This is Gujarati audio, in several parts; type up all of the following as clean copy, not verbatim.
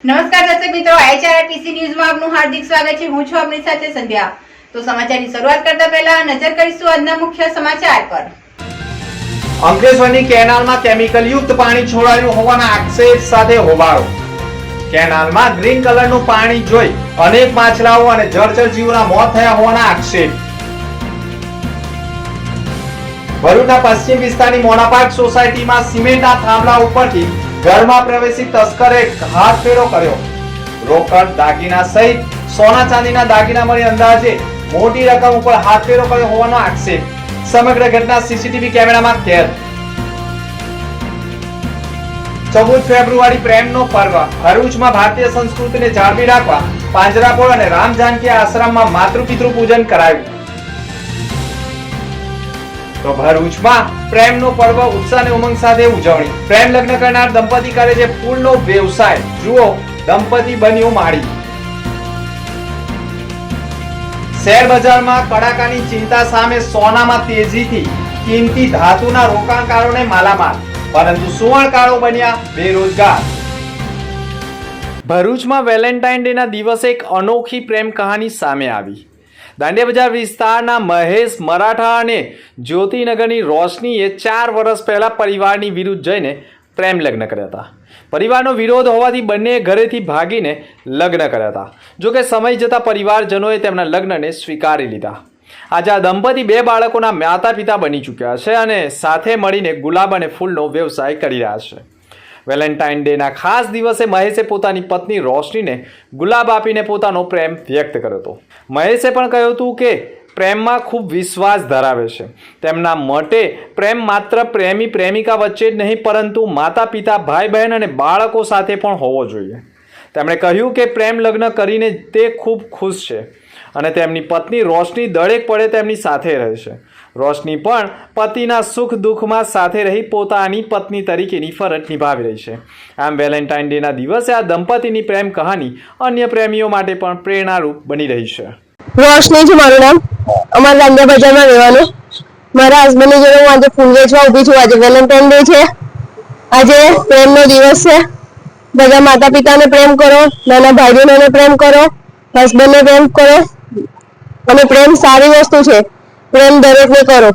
નમસ્કાર દર્શક મિત્રો, HRPC ન્યૂઝમાં આપનું હાર્દિક સ્વાગત છે। હું છું આપની સાથે સંધ્યા। તો સમાચારની શરૂઆત કરતા પહેલા નજર કરીશું આજના મુખ્ય સમાચાર પર। અંકલેશ્વરની કેનાલમાં કેમિકલ યુક્ત પાણી છોડાયું હોવાના આક્ષેપ સાથે હોબાળો। કેનાલમાં ગ્રીન કલરનું પાણી જોઈ અનેક માછલાઓ અને જળચર જીવોના મોત થયા હોવાના આક્ષેપ। ભરૂચના પશ્ચિમ વિસ્તારની મોનાપાર્ક સોસાયટીમાં સિમેન્ટના થાંભલા ઉપરથી ઘરમાં પ્રવેશી તસ્કરે હાથફેરો કર્યો। રોકડ, દાગીના સહિત સોના ચાંદીના દાગીના મળી અંદાજે મોટી રકમ ઉપર હાથફેરો કર્યો હોવાનો આક્ષેપ। સમગ્ર ઘટના સીસીટીવી કેમેરામાં કેદ। 14 ફેબ્રુઆરી પ્રેમનો પર્વ। ભરૂચમાં ભારતીય સંસ્કૃતિને જાળવી રાખવા પાંજરાપોળ અને રામ જાનકી આશ્રમમાં માતૃપિતૃ પૂજન કરાયું। તો ભરૂચમાં પ્રેમનો પર્વ ઉત્સાહ અને ઉમંગ સાથે ઉજવણી। પ્રેમ લગ્ન કરનાર દંપતી કરે છે ફૂલનો વ્યવસાય। જુઓ દંપતી બન્યું માળી। શેર બજારમાં કડાકાની ચિંતા સામે સોનામાં તેજીથી કિંમતી ધાતુના રોકાણકારોને માલામાલ, પરંતુ સુવર્ણકારો બન્યા બેરોજગાર। ભરૂચમાં વેલેન્ટાઇન ડે ના દિવસે એક અનોખી પ્રેમ કહાની સામે આવી। દાંડિયા બજાર વિસ્તારના મહેશ મરાઠા અને જ્યોતિનગરની રોશનીએ 4 વર્ષ પહેલા પરિવારની વિરુદ્ધ જઈને પ્રેમ લગ્ન કર્યા હતા। પરિવારનો વિરોધ હોવાથી બંને ઘરેથી ભાગીને લગ્ન કર્યા હતા। જોકે સમય જતાં પરિવારજનોએ તેમના લગ્નને સ્વીકારી લીધા। આજે આ દંપતી 2 બાળકોના માતા પિતા બની ચૂક્યા છે અને સાથે મળીને ગુલાબ અને ફૂલનો વ્યવસાય કરી રહ્યા છે। વેલેન્ટાઇન ડેના ખાસ દિવસે મહેશે પોતાની પત્ની રોશનીને ગુલાબ આપીને પોતાનો પ્રેમ વ્યક્ત કર્યો હતો। મહેશે પણ કહ્યું હતું કે પ્રેમમાં ખૂબ વિશ્વાસ ધરાવે છે। તેમના મતે પ્રેમ માત્ર પ્રેમી પ્રેમિકા વચ્ચે જ નહીં, પરંતુ માતા પિતા, ભાઈ બહેન અને બાળકો સાથે પણ હોવો જોઈએ। તેમણે કહ્યું કે પ્રેમ લગ્ન કરીને તે ખૂબ ખુશ છે અને તેમની પત્ની રોશની દરેક પળે તેમની સાથે રહેશે। રોશની પણ પતિના સુખ દુઃખમાં સાથે રહી પોતાની પત્ની તરીકેની ફરજ નિભાવી રહી છે। આમ વેલેન્ટાઇન ડેના દિવસે આ દંપતીની પ્રેમ કહાની અન્ય પ્રેમીઓ માટે પણ પ્રેરણારૂપ બની રહી છે। રોશની છે મારું નામ। અમારા દાંડિયા બજારમાં રહેવાનું। મારા હસબન્ડની જોડે હું આજે ફૂલ વેચવા ઊભી છું। આજે વેલેન્ટાઇન ડે છે, આજે પ્રેમનો દિવસ છે। બધા માતા પિતાને પ્રેમ કરો, નાના ભાઈ બહેનોને પ્રેમ કરો, હસબન્ડને પ્રેમ કરો અને પ્રેમ સારી વસ્તુ છે। પ્રેમ દરેકને કરો।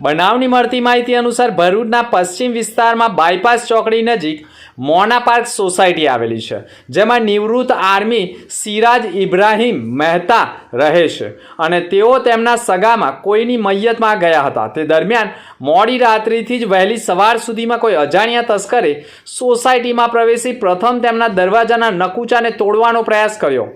બનાવની મળતી માહિતી અનુસાર ભરૂચના પશ્ચિમ વિસ્તારમાં બાયપાસ ચોકડી નજીક મોના પાર્ક સોસાયટી આવેલી છે, જેમાં નિવૃત્ત આર્મી સિરાજ ઇબ્રાહિમ મહેતા રહે છે અને તેઓ તેમના સગામાં કોઈની મૈયતમાં ગયા હતા। તે દરમિયાન મોડી રાત્રિથી જ વહેલી સવાર સુધીમાં કોઈ અજાણ્યા તસ્કરે સોસાયટીમાં પ્રવેશી પ્રથમ તેમના દરવાજાના નકુચાને તોડવાનો પ્રયાસ કર્યો,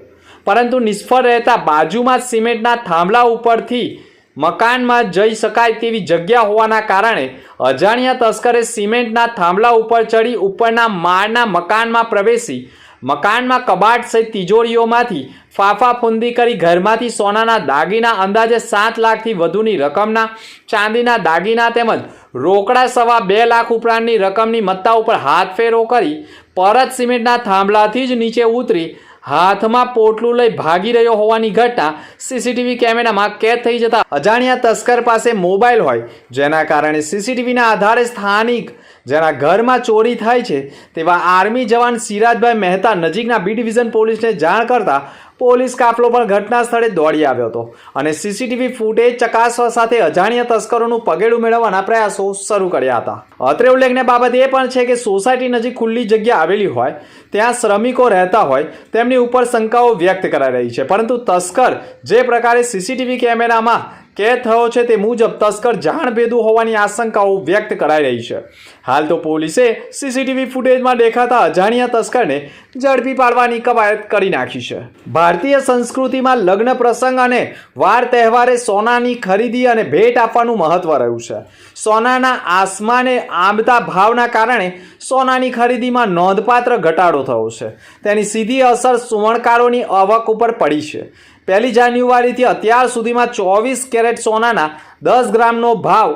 પરંતુ નિષ્ફળ રહેતા બાજુમાં જ સિમેન્ટના થાંભલા ઉપરથી મકાનમાં જઈ શકાય તેવી જગ્યા હોવાના કારણે અજાણ્યા તસ્કરે સિમેન્ટના થાંભલા ઉપર ચડી ઉપરના માળના મકાનમાં પ્રવેશી મકાનમાં કબાટ સહિત તિજોરીઓમાંથી ફાફાફૂંદી કરી ઘરમાંથી સોનાના દાગીના અંદાજે 7 લાખથી વધુની રકમના, ચાંદીના દાગીના તેમજ રોકડા સવા 2 લાખ ઉપરાંતની રકમની મત્તા ઉપર હાથફેરો કરી પરત સિમેન્ટના થાંભલાથી જ નીચે ઉતરી હાથમાં પોટલું લઈ ભાગી રહ્યો હોવાની ઘટના સીસીટીવી કેમેરામાં કેદ થઈ જતા અજાણ્યા તસ્કર પાસે મોબાઈલ હોય, જેના કારણે સીસીટીવીના આધારે સ્થાનિક જેના ઘરમાં ચોરી થાય છે તેવા આર્મી જવાન સિરાજભાઈ મહેતા નજીકના બી ડિવિઝન પોલીસને જાણ કરતા પોલીસ કાફલો પણ ઘટના સ્થળે દોડી આવ્યો હતો અને સીસીટીવી ફૂટેજ ચકાસવા સાથે અજાણ્યા તસ્કરોનું પગેડું મેળવવાના પ્રયાસો શરૂ કર્યા હતા। અત્રે ઉલ્લેખનીય બાબત એ પણ છે કે સોસાયટી નજીક ખુલ્લી જગ્યા આવેલી હોય, ત્યાં શ્રમિકો રહેતા હોય, તેમની ઉપર શંકાઓ વ્યક્ત કરાઈ રહી છે, પરંતુ તસ્કર જે પ્રકારે સીસીટીવી કેમેરામાં કેદ થયો છે તે મુજબ તસ્કર જાણભેદુ હોવાની આશંકાઓ વ્યક્ત કરાઈ રહી છે। હાલ તો પોલીસે સીસીટીવી ફૂટેજમાં દેખાતા અજાણ્યા તસ્કરને ઝડપી પાડવાની કવાયત કરી નાખી છે। ભારતીય સંસ્કૃતિમાં લગ્ન પ્રસંગ અને વાર તહેવારે સોનાની ખરીદી અને ભેટ આપવાનું મહત્વ રહ્યું છે। સોનાના આસમાને આંબતા ભાવના કારણે સોનાની ખરીદીમાં નોંધપાત્ર ઘટાડો થયો છે। તેની સીધી અસર સુવર્ણકારોની આવક ઉપર પડી છે। 1 જાન્યુઆરીથી અત્યાર સુધીમાં 24 કેરેટ સોનાના 10 ગ્રામનો ભાવ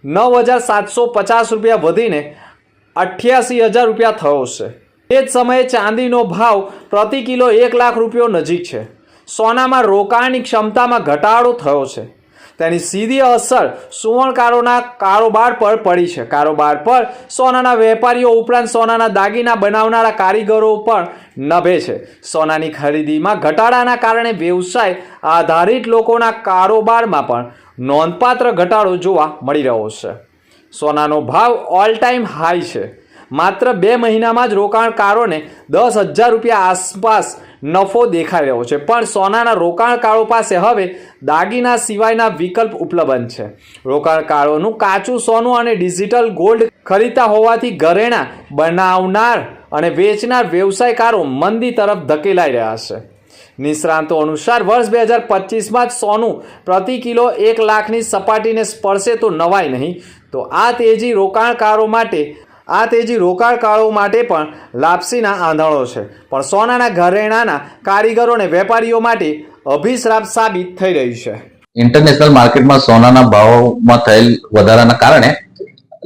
9,750 રૂપિયા વધીને 88,000 રૂપિયા થયો છે। તે જ સમયે ચાંદીનો ભાવ પ્રતિ કિલો 1 લાખ રૂપિયો નજીક છે। સોનામાં રોકાણની ક્ષમતામાં ઘટાડો થયો છે। તેની સીધી અસર સુવર્ણકારોના કારોબાર પર પડી છે. કારોબાર પર સોનાના વેપારીઓ ઉપરાંત સોનાના દાગીના બનાવનારા કારીગરો પણ નભે છે. સોનાની ખરીદીમાં ઘટાડાના કારણે વ્યવસાય આધારિત લોકોના કારોબારમાં પણ નોંધપાત્ર ઘટાડો જોવા મળી રહ્યો છે. સોનાનો ભાવ ઓલ ટાઈમ હાઈ છે. માત્ર 2 મહિનામાં જ રોકાણકારોને 10,000 રૂપિયા આસપાસ નફો દેખાઈ રહ્યો છે. પણ સોનાના રોકાણકારો પાસે હવે દાગીના સિવાયના વિકલ્પ ઉપલબ્ધ છે. રોકાણકારોનું કાચું સોનું અને ડિજિટલ ગોલ્ડ ખરીદતા હોવાથી ઘરેણાં બનાવનાર અને વેચનાર વ્યવસાયકારો મંદી તરફ ધકેલાઈ રહ્યા છે. નિષ્ણાતો અનુસાર વર્ષ 2025માં જ સોનું પ્રતિ કિલો 1 લાખની સપાટીને સ્પર્શે તો નવાય નહીં. તો આ તેજી રોકાણકારો માટે પણ લાપસીના આંધણો છે. પણ સોનાના ઘરેણાના કારીગરો અને વેપારીઓ માટે અભિશ્રાપ સાબિત થઈ રહ્યું છે. ઇન્ટરનેશનલ માર્કેટમાં સોનાના ભાવમાં થયેલ વધારાના કારણે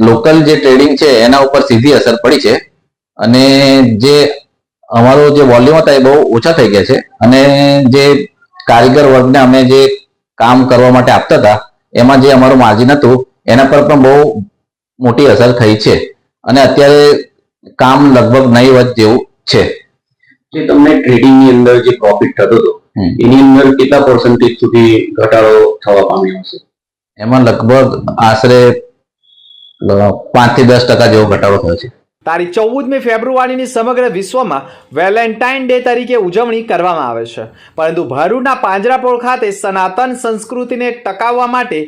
લોકલ જે ટ્રેડિંગ છે એના ઉપર સીધી અસર પડી છે અને જે અમારો જે વોલ્યુમ હતા એ બહુ ઓછા થઈ ગયા છે અને જે કારીગર વર્ગને અમે જે કામ કરવા માટે આપતા હતા એમાં જે અમારું માર્જિન હતું એના પર પણ બહુ મોટી અસર થઈ છે અને અત્યારે કામ લગભગ નહીવત જેવું છે. જે તમને ટ્રેડિંગની અંદર જે પ્રોફિટ થતો હતો એની અંદર કેટલા પર્સન્ટેજ સુધી ઘટાડો થવા પામ્યો હશે? એમાં લગભગ આશરે 5 થી 10% જેવો ઘટાડો થયો છે. તારીખ 14મી ફેબ્રુઆરીની સમગ્ર વિશ્વમાં વેલેન્ટાઇન ડે તરીકે ઉજવણી કરવામાં આવે છે. પરંતુ ભરૂચના પાંજરાપોળ ખાતે સનાતન સંસ્કૃતિને ટકાવવા માટે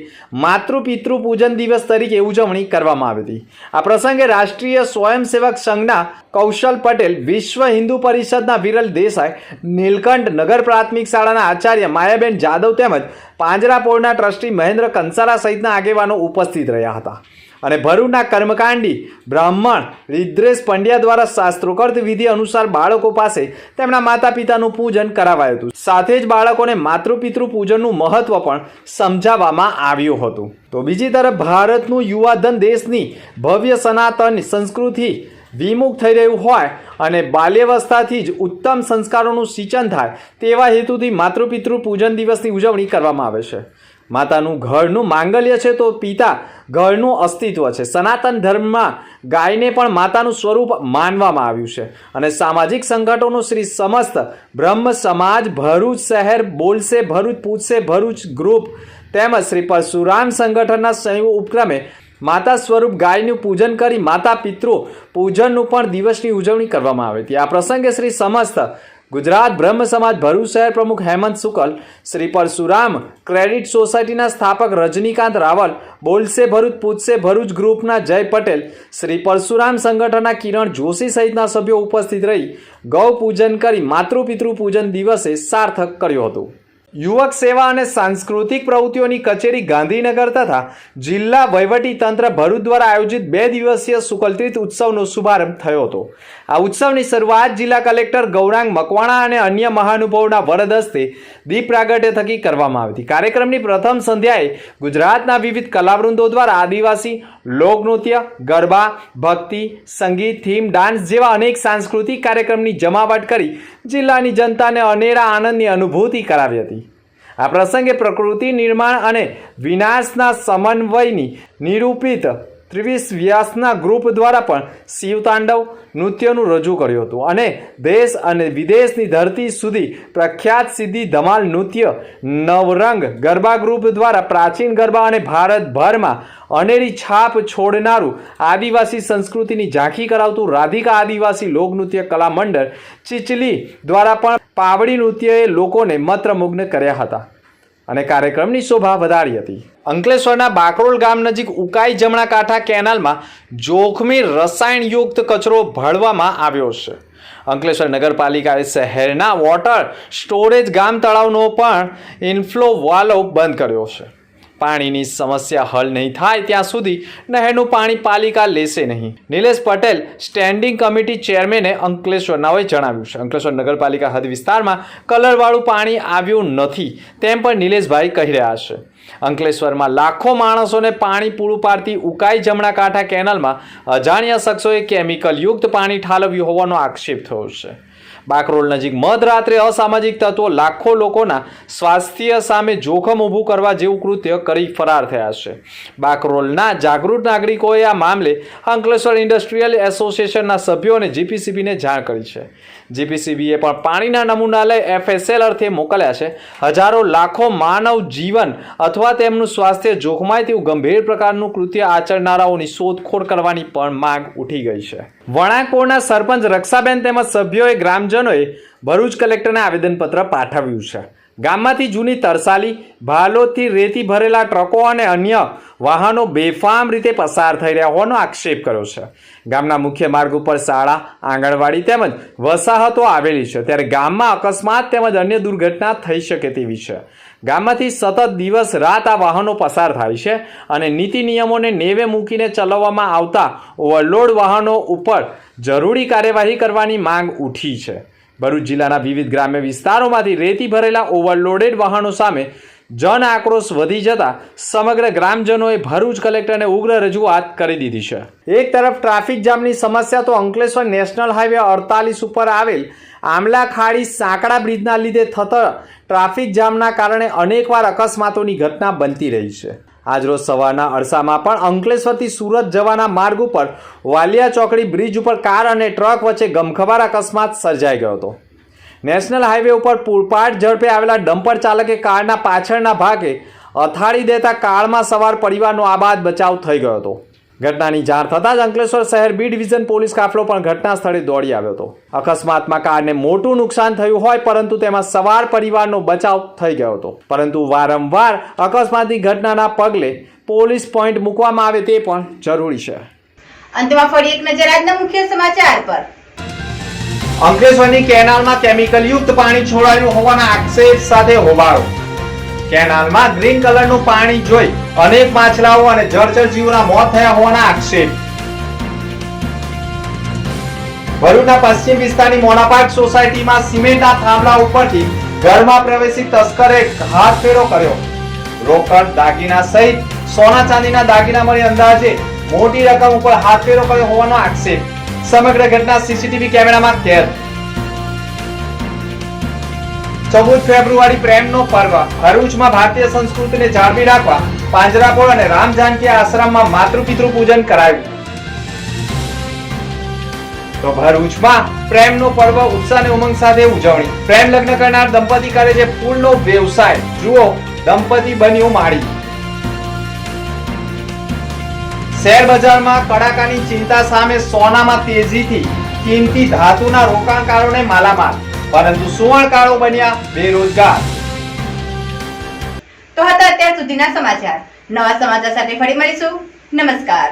માતૃપિતૃ પૂજન દિવસ તરીકે ઉજવણી કરવામાં આવી હતી. આ પ્રસંગે રાષ્ટ્રીય સ્વયંસેવક સંઘના કૌશલ પટેલ, વિશ્વ હિન્દુ પરિષદના વિરલ દેસાઈ, નીલકંઠ નગર પ્રાથમિક શાળાના આચાર્ય માયાબેન જાદવ તેમજ પાંજરાપોળના ટ્રસ્ટી મહેન્દ્ર કંસારા સહિતના આગેવાનો ઉપસ્થિત રહ્યા હતા. અને ભરૂચના કર્મકાંડી બ્રાહ્મણ રિદ્રેશ પંડ્યા દ્વારા શાસ્ત્રોક્ત વિધિ અનુસાર બાળકો પાસે તેમના માતા પિતાનું પૂજન કરાવાયું હતું. સાથે જ બાળકોને માતૃપિતૃ પૂજનનું મહત્વ પણ સમજાવવામાં આવ્યું હતું. તો બીજી તરફ ભારતનું યુવાધન દેશની ભવ્ય સનાતન સંસ્કૃતિ વિમુખ થઈ રહ્યું હોય અને બાલ્યાવસ્થાથી જ ઉત્તમ સંસ્કારોનું સિંચન થાય તેવા હેતુથી માતૃપિતૃ પૂજન દિવસની ઉજવણી કરવામાં આવે છે. માતાનું ઘરનું માંગલ્ય છે તો પિતા ઘરનું અસ્તિત્વ છે. સનાતન ધર્મમાં ગાયને પણ માતાનું સ્વરૂપ માનવામાં આવ્યું છે અને સામાજિક સંગઠનો શ્રી સમસ્ત બ્રહ્મ સમાજ ભરૂચ શહેર, બોલશે ભરૂચ, પૂછશે ભરૂચ ગ્રુપ તેમજ શ્રી પરશુરામ સંગઠનના સંયુક્ત ઉપક્રમે માતા સ્વરૂપ ગાયનું પૂજન કરી માતા પિતૃ પૂજનનું પણ દિવસની ઉજવણી કરવામાં આવી હતી. આ પ્રસંગે શ્રી સમસ્ત ગુજરાત બ્રહ્મ સમાજ ભરૂચ શહેર પ્રમુખ હેમંત શુકલ, શ્રી પરશુરામ ક્રેડિટ સોસાયટીના સ્થાપક રજનીકાંત રાવલ, બોલશે ભરૂચ પૂછશે ભરૂચ ગ્રુપના જય પટેલ, શ્રી પરશુરામ સંગઠનના કિરણ જોશી સહિતના સભ્યો ઉપસ્થિત રહી ગૌ પૂજન કરી માતૃપિતૃ પૂજન દિવસે સાર્થક કર્યું હતું. યુવક સેવા અને સાંસ્કૃતિક પ્રવૃત્તિઓની કચેરી ગાંધીનગર તથા જિલ્લા વહીવટી તંત્ર ભરૂચ દ્વારા આયોજિત 2 દિવસીય શુકલતીર્થ ઉત્સવનો શુભારંભ થયો હતો. આ ઉત્સવની શરૂઆત જિલ્લા કલેક્ટર ગૌરાંગ મકવાણા અને અન્ય મહાનુભાવોના વરદ હસ્તે દીપ પ્રાગટ્ય થકી કરવામાં આવી હતી. કાર્યક્રમની પ્રથમ સંધ્યાએ ગુજરાતના વિવિધ કલાવૃંદો દ્વારા આદિવાસી લોકનૃત્ય, ગરબા, ભક્તિ, સંગીત, થીમ ડાન્સ જેવા અનેક સાંસ્કૃતિક કાર્યક્રમની જમાવટ કરી જિલ્લાની જનતાને અનેરા આનંદની અનુભૂતિ કરાવી હતી. આ પ્રસંગે પ્રકૃતિ નિર્માણ અને વિનાશના સમન્વયની નિરૂપિત 23 વ્યાસના ગ્રુપ દ્વારા પણ શિવતાંડવ નૃત્યનું રજૂ કર્યું હતું અને દેશ અને વિદેશની ધરતી સુધી પ્રખ્યાત સિદ્ધિ ધમાલ નૃત્ય નવરંગ ગરબા ગ્રુપ દ્વારા પ્રાચીન ગરબા અને ભારતભરમાં અનેરી છાપ છોડનારું આદિવાસી સંસ્કૃતિની ઝાંખી કરાવતું રાધિકા આદિવાસી લોકનૃત્ય કલા મંડળ ચીચલી દ્વારા પણ પાવડી નૃત્યએ લોકોને મંત્રમુગ્ન કર્યા હતા અને કાર્યક્રમની શોભા વધારી હતી. અંકલેશ્વરના બાકરોલ ગામ નજીક ઉકાઈ જમણા કાંઠા કેનાલમાં જોખમી રસાયણયુક્ત કચરો ભળવામાં આવ્યો છે. અંકલેશ્વર નગરપાલિકાએ શહેરના વોટર સ્ટોરેજ ગામ તળાવનો પણ ઇનફ્લો વાલ્વ બંધ કર્યો છે. પાણીની સમસ્યા હલ નહીં થાય ત્યાં સુધી નહેરનું પાણી પાલિકા લેશે નહીં. નિલેશ પટેલ સ્ટેન્ડિંગ કમિટી ચેરમેને અંકલેશ્વરનાઓએ જણાવ્યું છે. અંકલેશ્વર નગરપાલિકા હદ વિસ્તારમાં કલરવાળું પાણી આવ્યું નથી તેમ પણ નિલેશભાઈ કહી રહ્યા છે. અંકલેશ્વરમાં લાખો માણસોને પાણી પૂરું પાડતી ઉકાઈ જમણા કાંઠા કેનાલમાં અજાણ્યા શખ્સોએ કેમિકલ યુક્ત પાણી ઠાલવ્યું હોવાનો આક્ષેપ થયો છે. બાકરોલ નજીક મધરાત્રે અસામાજિક તત્વો લાખો લોકોના સ્વાસ્થ્ય સામે જોખમ ઊભું કરવા જેવું કૃત્ય કરી ફરાર થયા છે. બાકરોલના જાગૃત નાગરિકોએ આ મામલે અંકલેશ્વર ઇન્ડસ્ટ્રીયલ એસોસિએશનના સભ્યોને જીપીસીબીને જાણ કરી છે. જીપીસીબીએ પણ પાણીના નમૂના લઈ FSL અર્થે મોકલ્યા છે. હજારો લાખો માનવ જીવન અથવા તેમનું સ્વાસ્થ્ય જોખમાય તેવું ગંભીર પ્રકારનું કૃત્ય આચરનારાઓની શોધખોળ કરવાની પણ માંગ ઉઠી ગઈ છે. વણાકોટના સરપંચ રક્ષાબેન તેમજ સભ્યોએ ગ્રામજનોએ ભરૂચ કલેક્ટરને આવેદનપત્ર પાઠવ્યું છે. ગામમાંથી જૂની તરસાલી, ભાલોદથી રેતી ભરેલા ટ્રકો અને અન્ય વાહનો બેફામ રીતે પસાર થઈ રહ્યા હોવાનો આક્ષેપ કર્યો છે. ગામના મુખ્ય માર્ગ ઉપર શાળા, આંગણવાડી તેમજ વસાહતો આવેલી છે, ત્યારે ગામમાં અકસ્માત તેમજ અન્ય દુર્ઘટના થઈ શકે તેવી છે. ગામમાંથી સતત દિવસ રાત આ વાહનો પસાર થાય છે અને નીતિ નિયમોને નેવે મૂકીને ચલાવવામાં આવતા ઓવરલોડ વાહનો ઉપર જરૂરી કાર્યવાહી કરવાની માંગ ઉઠી છે. ભરૂચ જિલ્લાના વિવિધ ગ્રામ્ય વિસ્તારોમાંથી રેતી ભરેલા ઓવરલોડેડ વાહનો સામે જન આક્રોશ વધી જતા સમગ્ર ગ્રામજનોએ ભરૂચ કલેક્ટરને ઉગ્ર રજૂઆત કરી દીધી છે. એક તરફ ટ્રાફિક જામની સમસ્યા તો અંકલેશ્વર નેશનલ હાઈવે 48 ઉપર આવેલ આમલા ખાડી સાંકડા બ્રિજના લીધે થતા ટ્રાફિક જામના કારણે અનેકવાર અકસ્માતોની ઘટના બનતી રહી છે. આજરોજ સવારના અરસામાં પણ અંકલેશ્વરથી સુરત જવાના માર્ગ ઉપર વાલિયા ચોકડી બ્રિજ ઉપર કાર અને ટ્રક વચ્ચે ગમખવાર અકસ્માત સર્જાઈ ગયો હતો. નેશનલ હાઈવે ઉપર પૂરપાટ ઝડપે આવેલા ડમ્પર ચાલકે કારના પાછળના ભાગે અથાડી દેતા કારમાં સવાર પરિવારનો આબાદ બચાવ થઈ ગયો હતો. ઘટનાની જાણ થતાં જ અંકલેશ્વર શહેર બી ડિવિઝન પોલીસ કાફલો પણ ઘટના સ્થળે દોડી આવ્યો હતો. અકસ્માતમાં કારને મોટું નુકસાન થયું હોય પરંતુ તેમાં સવાર પરિવારનો બચાવ થઈ ગયો હતો. પરંતુ વારંવાર અકસ્માતની ઘટનાના પગલે પોલીસ પોઈન્ટ મૂકવામાં આવે તે પણ જરૂરી છે. અંતમાં ફરી એક નજર આજના મુખ્ય સમાચાર પર. અંકલેશ્વરની કેનાલમાં કેમિકલ યુક્ત પાણી છોડાયું હોવાના આક્ષેપ સાથે હોબાળો. કેનાલમાં ગ્રીન કલરનું પાણી જોઈ અનેક માછલાઓ અને જળચર જીવોના મોત થયા હોવાના આક્ષેપ. ભરૂચના પશ્ચિમ વિસ્તારની મોનાપાર્ક સોસાયટીમાં સિમેન્ટના થાંભલા ઉપરથી ઘરમાં પ્રવેશી તસ્કરે હાથફેરો કર્યો. રોકડ, દાગીના સહિત સોના ચાંદીના દાગીના મળી અંદાજે મોટી રકમ ઉપર હાથફેરો કર્યો હોવાનો આક્ષેપ. સમગ્ર ઘટના સીસીટીવી કેમેરામાં કેદ. 14 ફેબ્રુઆરી પ્રેમનો પર્વ. ભરૂચમાં ભારતીય સંસ્કૃતિને જાળવી રાખવા પાંજરાપોળ અને રામ જાનકી આશ્રમમાં માતૃપિતૃ પૂજન કરાયું. તો ભરૂચમાં પ્રેમનો પર્વ ઉત્સાહ અને ઉમંગ સાથે ઉજવણી. પ્રેમ લગ્ન કરનાર દંપતી કરે છે ફૂલનો વ્યવસાય. જુઓ દંપતી બન્યું માળી. શેર બજારમાં કડાકાની ચિંતા સામે સોનામાં તેજીથી કિંમતી ધાતુના રોકાણકારોને માલામાલ, પરંતુ સુવર્ણકારો બન્યા બેરોજગાર. તો હતા અત્યાર સુધીના સમાચાર. નવા સમાચાર સાથે ફરી મળીશું. નમસ્કાર.